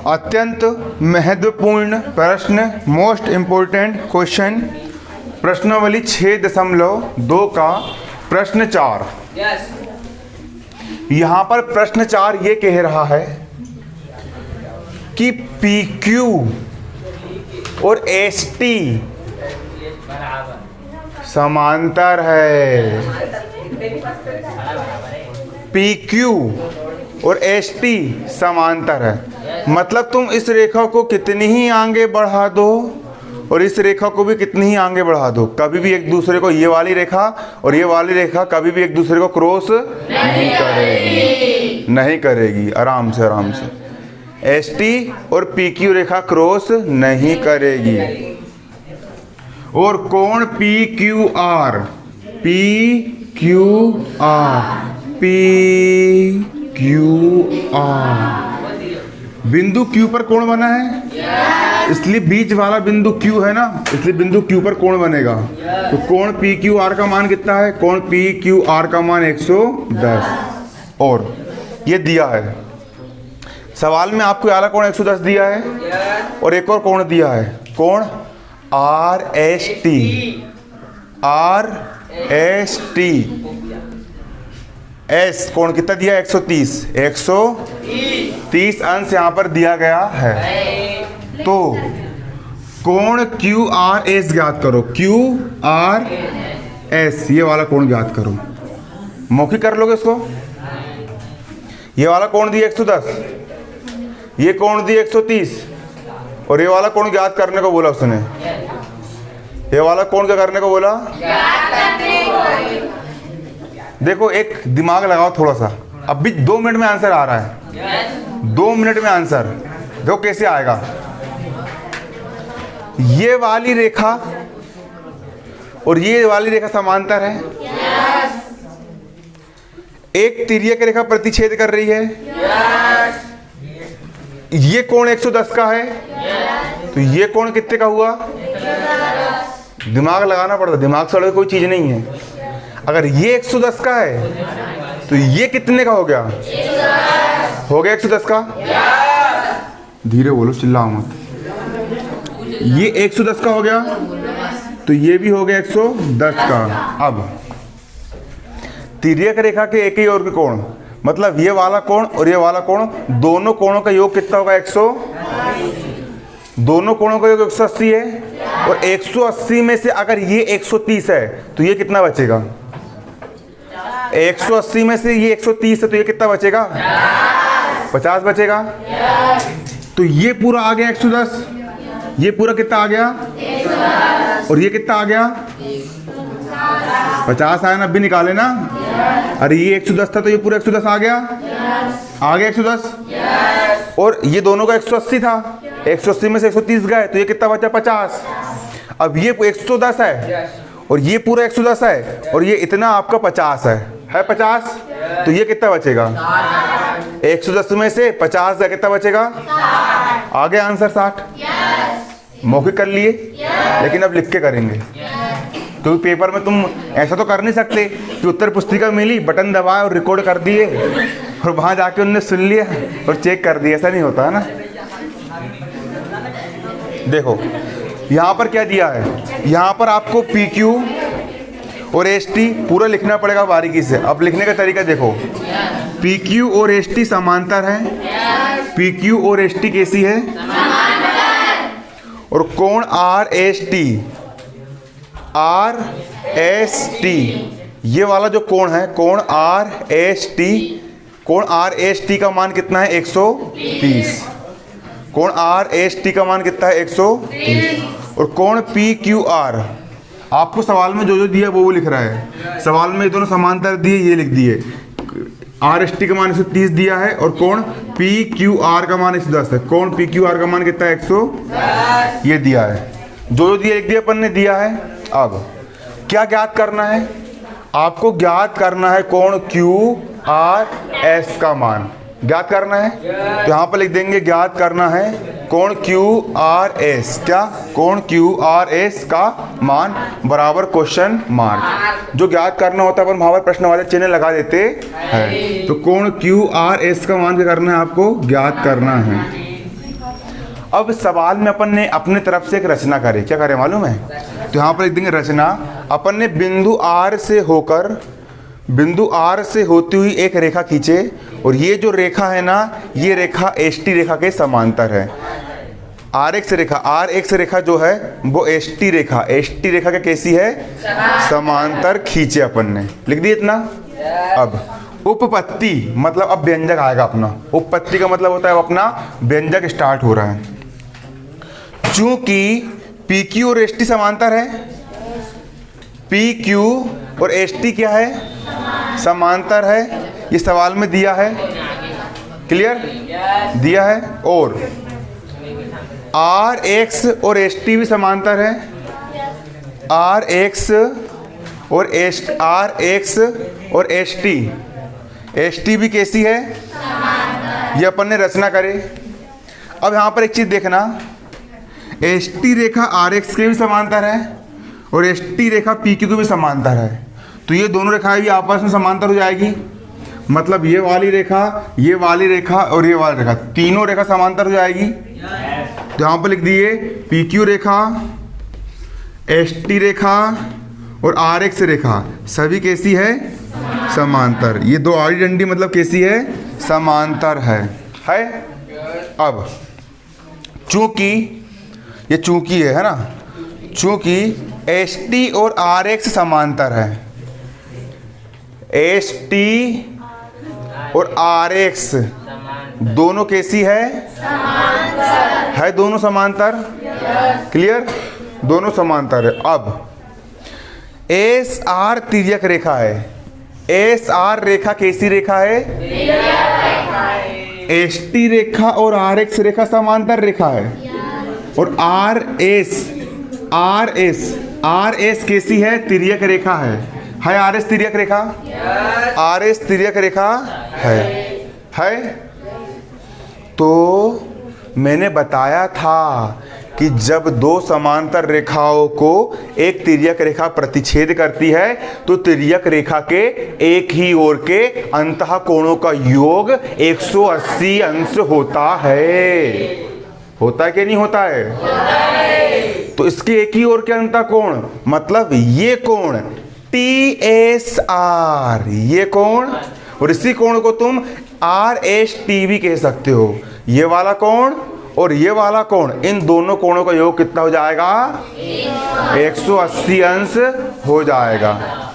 अत्यंत महत्वपूर्ण प्रश्न, मोस्ट इम्पोर्टेंट क्वेश्चन, प्रश्नावली 6.2 का प्रश्न 4। यहां पर प्रश्न 4 ये कह रहा है कि PQ और ST समांतर है। PQ और ST समांतर है, मतलब तुम इस रेखा को कितनी ही आगे बढ़ा दो और इस रेखा को भी कितनी ही आगे बढ़ा दो, कभी भी एक दूसरे को, ये वाली रेखा और ये वाली रेखा कभी भी एक दूसरे को क्रॉस नहीं करेगी। आराम से आराम से ST और PQ रेखा क्रॉस नहीं करेगी। और कोण PQR बिंदु Q पर कोण बना है, इसलिए बीच वाला बिंदु Q है ना, इसलिए बिंदु Q पर कोण बनेगा। तो कोण PQR का मान कितना है? कोण PQR का मान 110। और ये दिया है सवाल में, आपको वाला कोण 110 दिया है और एक और कोण दिया है, कोण RST। S कोण कितना दिया? 130 अंश यहाँ पर दिया गया है। तो कोण QRS ज्ञात करो, QRS ये वाला कोण ज्ञात करो। मौखिक कर लोगे इसको। ये वाला कोण दिया 110, ये कोण दिया 130 और ये वाला कोण ज्ञात करने को बोला उसने। ये वाला कोण क्या करने को बोला? देखो एक दिमाग लगाओ थोड़ा सा, अभी 2 मिनट में आंसर आ रहा है। 2 मिनट में आंसर देखो कैसे आएगा। ये वाली रेखा और ये वाली रेखा समांतर है। एक तिर्यक रेखा प्रतिच्छेद कर रही है। ये कोण 110 का है, तो ये कोण कितने का हुआ? दिमाग लगाना पड़ता, दिमाग से कोई चीज नहीं है। अगर ये 110 का है तो ये कितने का हो गया? हो गया 110 का। धीरे बोलो, चिल्लाओ मत। ये 110 का हो गया तो ये भी हो गया 110 का। अब तिर्यक रेखा के एक ही ओर के कोण, मतलब ये वाला कोण और ये वाला कोण, दोनों कोणों का योग कितना होगा? 100। दोनों कोणों का योग 180 है और 180 में से अगर ये 130 है तो ये कितना बचेगा? 180 में से ये 130 है तो ये कितना बचेगा? 50 बचेगा। तो ये पूरा आ गया 110, ये पूरा कितना आ गया? और ये कितना आ गया? 50 आया ना, अभी निकाले ना। अरे ये 110 था तो ये पूरा 110 आ गया। आ गया 110। और ये दोनों का 180 था, 180 में से 130 गए तो ये कितना बचा? 50। अब ये 110 है और ये पूरा 110 है और ये इतना आपका 50 है 50। तो ये कितना बचेगा? 110 में से 50 है, कितना बचेगा? आ गया आंसर 60। मौखिक कर लिए, लेकिन अब लिख के करेंगे। तो पेपर में तुम ऐसा तो कर नहीं सकते कि उत्तर पुस्तिका मिली, बटन दबाए और रिकॉर्ड कर दिए और वहां जाके उनने सुन लिया और चेक कर दिया। ऐसा नहीं होता है ना। देखो यहाँ पर क्या दिया है, यहाँ पर आपको PQ और ST पूरा लिखना पड़ेगा बारीकी से। अब लिखने का तरीका देखो, PQ और ST समांतर है। PQ और ST कैसी है? और कोण RST, ये वाला जो कोण है, कोण RST का मान कितना है? 130। कोण RST का मान कितना है? 130। और कोण PQR, आपको सवाल में जो दिया वो लिख रहा है। सवाल में ये दोनों समांतर दिए, ये लिख दिए। RST का मान 130 दिया है और कोण PQR का मान 110 है। कोण PQR का मान कितना है? 110 ये दिया है। जो दिया लिख दिया अपन ने, दिया है। अब क्या ज्ञात करना है? आपको ज्ञात करना है कोण QRS का मान ज्ञात करना है। तो यहाँ पर लिख देंगे ज्ञात करना है कोण QRS। क्या? कोण QRS का मान बराबर क्वेश्चन मार्क। जो ज्ञात करना होता है अपन वहाँ पर प्रश्न वाले चिन्ह लगा देते हैं। तो कोण QRS का मान क्या करना है? आपको ज्ञात करना है। अब सवाल में अपन ने अपने तरफ से एक रचना करे, क्या करे मालूम है? तो यहाँ पर लिख देंगे रचना। अपन ने बिंदु R से होकर, बिंदु R से होती हुई एक रेखा खींचे, और ये जो रेखा है ना, ये रेखा HT रेखा के समांतर है। RX रेखा जो है वो HT रेखा के कैसी है? समांतर खींचे अपन ने, लिख दिए इतना। अब उपपत्ति मतलब अब व्यंजक आएगा अपना। उपपत्ति का मतलब होता है अपना व्यंजक स्टार्ट हो रहा है। चूंकि PQ और HT समांतर है, PQ और HT क्या है? समांतर है। ये सवाल में दिया है, क्लियर दिया है। और RX और HT भी समांतर है। RX और HT भी कैसी है? ये अपन ने रचना करे। अब यहाँ पर एक चीज देखना, HT रेखा RX के भी समांतर है और HT रेखा PQ के भी समांतर है। तो ये दोनों रेखाएं भी आपस में समांतर हो जाएगी। मतलब ये वाली रेखा और ये वाली रेखा, तीनों रेखा समांतर हो जाएगी। तो यहाँ पर लिख दिए PQ रेखा, HT रेखा और RX रेखा सभी कैसी है? समांतर। ये दो आड़ी डंडी मतलब कैसी है? समांतर है। अब चूंकि ये चूंकि है ना, चूंकि HT और RX समांतर है, HT और RX दोनों कैसी है दोनों समांतर, क्लियर, दोनों समांतर है। अब SR तिर्यक रेखा है। SR रेखा कैसी रेखा है? HT रेखा और RX रेखा समांतर रेखा है। और RS कैसी है? तिर्यक रेखा है। RS तिर्यक रेखा? RS तिर्यक रेखा है। तो मैंने बताया था कि जब दो समांतर रेखाओं को एक तिर्यक रेखा प्रतिच्छेद करती है तो तिर्यक रेखा के एक ही ओर के अंतः कोणों का योग 180 अंश होता है। होता है कि नहीं होता है? तो इसके एक ही ओर के अंतः कोण मतलब ये कोण TSR, ये कोण, और इसी कोण को तुम RST भी कह सकते हो। ये वाला कोण और ये वाला कोण, इन दोनों कोणों का योग कितना हो जाएगा? 180 अंश हो जाएगा।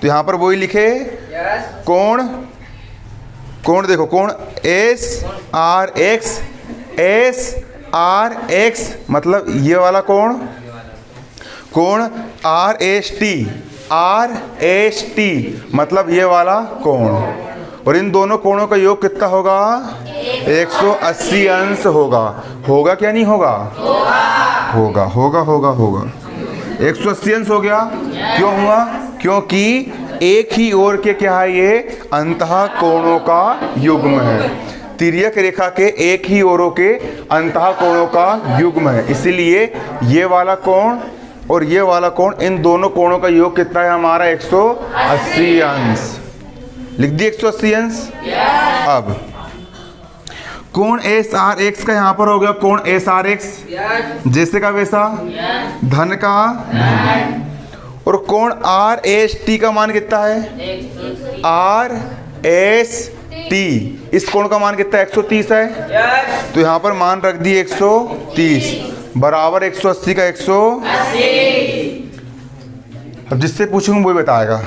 तो यहां पर वही लिखे कोण देखो, कोण SRX मतलब ये वाला कोण RST मतलब ये वाला कोण, और इन दोनों कोणों का योग कितना होगा? 180 अंश होगा क्या नहीं होगा? होगा 180 अंश हो गया। क्यों हुआ? क्योंकि एक ही ओर के क्या है? ये अंतः कोणों का युग्म है। तिर्यक रेखा के एक ही ओरों के अंतः कोणों का युग्म है, इसीलिए ये वाला कोण और ये वाला कोण, इन दोनों कोणों का योग कितना है हमारा? 180 अंश। लिख दिए 180 अंश। अब कोण SRX का यहाँ पर हो गया कोण SRX, जैसे का वैसा, धन का धन। और कोण RST का मान कितना है? RST, इस कोण का मान कितना है? 130 है। तो यहाँ पर मान रख दिए 130 बराबर 180 का 180। अब जिससे पूछूंगा वही बताएगा।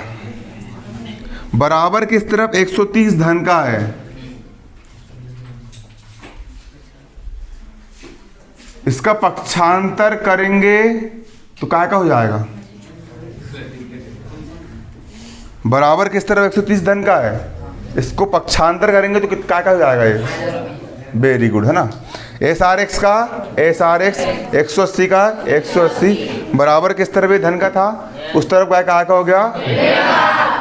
बराबर किस तरफ? 130 धन का है। इसका पक्षांतर करेंगे तो काय का हो जाएगा? बराबर किस तरफ? 130 धन का है। इसको पक्षांतर करेंगे तो काय का हो जाएगा? ये वेरी गुड है ना। SRX का SRX 180 का 180 बराबर किस तरफ? ये धन का था, उस तरफ काय का हो गया?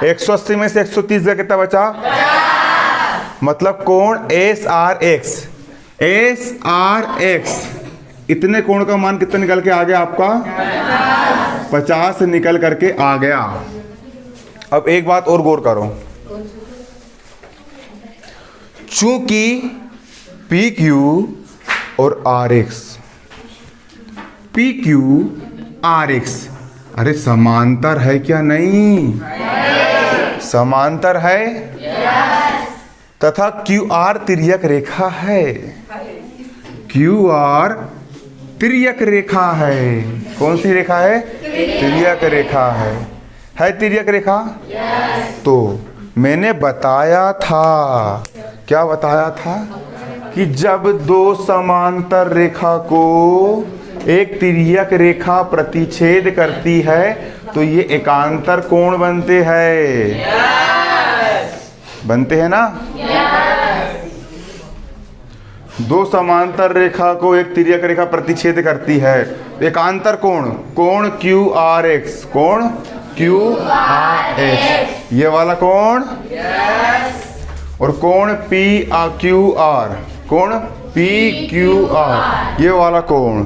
180 में से 130 का कितना बचा? मतलब कोण SRX इतने कोण का मान कितना निकल के आ गया आपका? 50 निकल करके आ गया। अब एक बात और गौर करो, चूंकि PQ और RX P Q R x. अरे समांतर है क्या? नहीं, समांतर है तथा क्यू आर तिर्यक रेखा है। क्यू आर तिर्यक रेखा है। कौन सी रेखा है? तिर्यक रेखा है तिर्यक रेखा। तो मैंने बताया था, क्या बताया था, कि जब दो समांतर रेखा को एक तिर्यक रेखा प्रतिच्छेद करती है तो ये एकांतर कोण बनते हैं। बनते हैं ना? दो समांतर रेखा को एक तिर्यक रेखा प्रतिच्छेद करती है, एकांतर कोण, कोण क्यू आर एक्स, कोण क्यू आर एक्स, ये वाला कोण, और कोण पी क्यू आर, कोण पी क्यू आर, ये वाला कोण।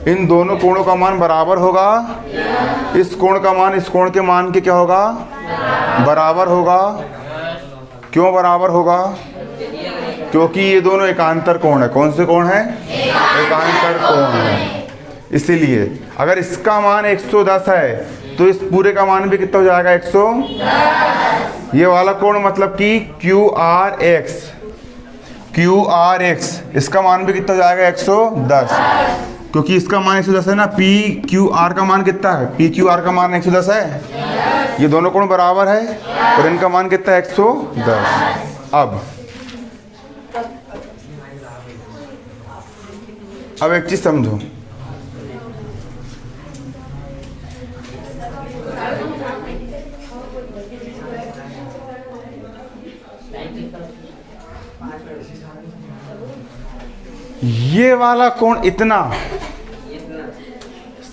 इन दोनों कोणों का मान बराबर होगा। इस कोण का मान इस कोण के मान के क्या होगा? बराबर होगा। क्यों बराबर होगा? क्योंकि ये दोनों एकांतर कोण है। कौन से कोण है? एकांतर कोण है। इसीलिए अगर इसका मान 110 है तो इस पूरे का मान भी कितना हो जाएगा? 110। ये वाला कोण मतलब कि Q R x, Q R x, इसका मान भी कितना हो जाएगा? 110, क्योंकि इसका मान 110 है ना। पी क्यू आर का मान कितना है? पी क्यू आर का मान 110 है। ये दोनों कोण बराबर है और इनका मान कितना है? 110। अब एक चीज समझो, ये वाला कोण इतना,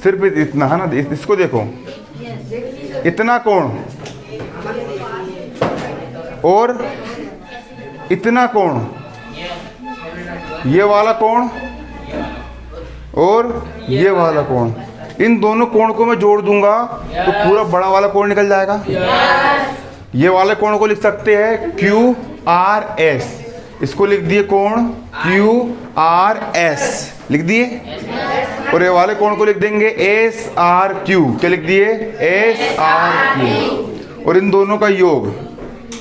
सिर्फ इतना है ना, इसको देखो, इतना कोण और इतना कोण, ये वाला कोण और ये वाला कोण, इन दोनों कोण को मैं जोड़ दूंगा तो पूरा बड़ा वाला कोण निकल जाएगा। ये वाले कोण को लिख सकते हैं क्यू आर एस, इसको लिख दिए कोण क्यू आर एस, लिख दिए। और ये वाले कोण को लिख देंगे एस आर क्यू, क्या लिख दिए? S R Q. और इन दोनों का योग,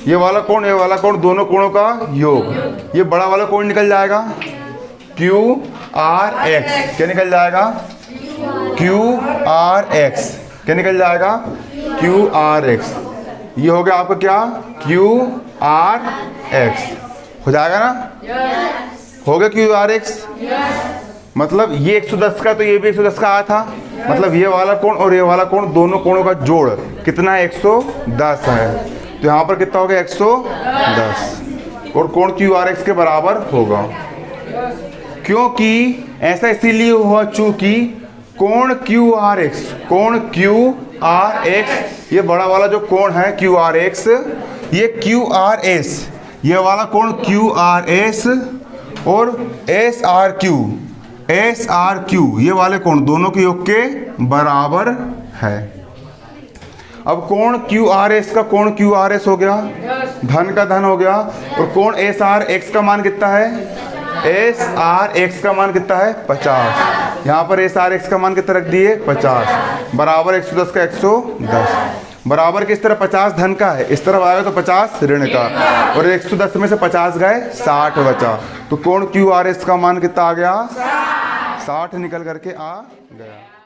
ये वाला कोण दोनों कोणों का योग, ये बड़ा वाला कोण निकल जाएगा क्यू आर एक्स, क्या निकल जाएगा? क्यू आर एक्स, क्या निकल जाएगा? Q R x. ये हो गया आपका क्या? क्यू आर एक्स हो जाएगा ना? हो गया क्यू आर एक्स। मतलब ये 110 का तो ये भी 110 का आया था, मतलब ये वाला कोण और ये वाला कोण, दोनों कोणों का जोड़ कितना है? 110 है। तो यहाँ पर कितना हो गया? 110, और कोण क्यू आर एक्स के बराबर होगा। क्योंकि ऐसा इसीलिए हुआ चूंकि कोण क्यू आर एक्स, कोण क्यू आर एक्स, ये बड़ा वाला जो कोण है क्यू आर एक्स, ये क्यू आर एस, ये वाला कोण क्यू आर एस और एस आर क्यू, ये वाले कोण दोनों के योग के बराबर है। अब कोण क्यू आर एस का कोण क्यू आर एस हो गया, धन का धन हो गया, और कोण एस आर एक्स का मान कितना है? एस आर एक्स का मान कितना है? 50। यहाँ पर एस आर एक्स का मान कितना रख दिए? 50, बराबर 110 का 110। बराबर किस तरह? 50 धन का है, इस तरफ आएगा तो 50 ऋण का, और 110 में से 50 गए, 60 बचा। तो कोण क्यू आर एस का मान कितना आ गया? 60 निकल करके आ गया।